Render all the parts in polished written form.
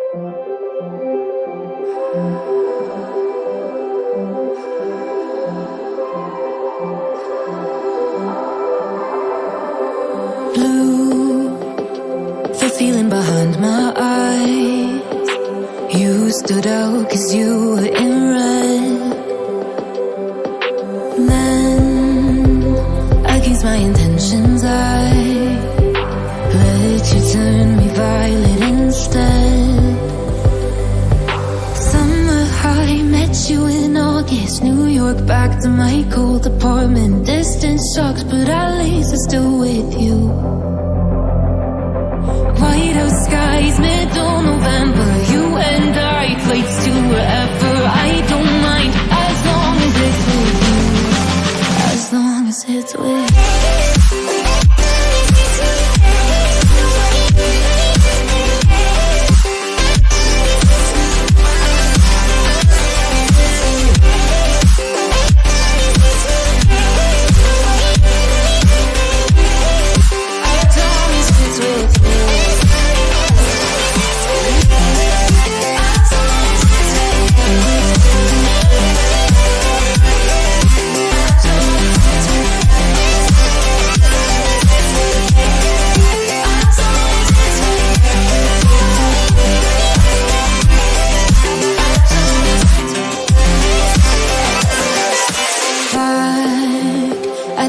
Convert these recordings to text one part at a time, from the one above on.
Blue, the feeling behind my eyes. You stood out 'cause you were in red. Then, against my intentions, I let you turn me violet instead. Summer high, met you in August. New York, back to my cold apartment. Distance sucks, but at least I'm still with you. White out skies, middle November. You and I, flights to wherever. I don't mind, as long as it's with you. As long as it's with you.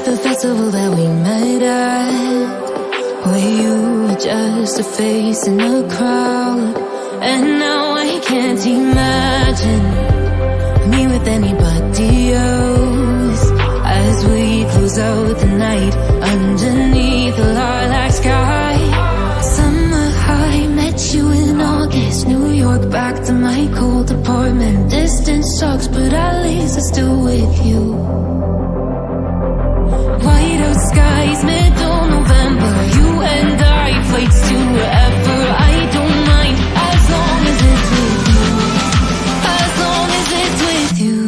The festival that we met at, where you were just a face in the crowd. And now I can't imagine me with anybody else, as we close out the night underneath the lilac sky. Summer high, met you in August. New York, back to my cold apartment. Distance sucks, but at least I'm still with you. White out skies, middle November. You and I, flights to wherever. I don't mind, as long as it's with you. As long as it's with you.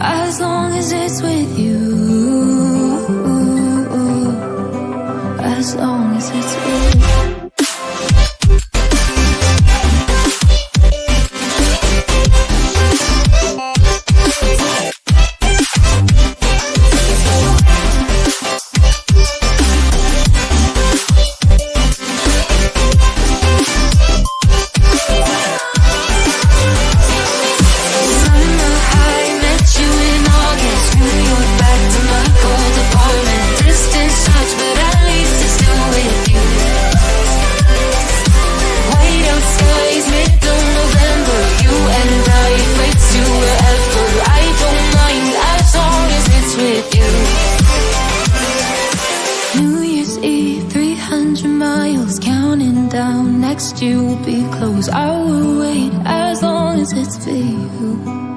As long as it's with you. As long as it's with you. Next year will be close. I will wait as long as it's for you.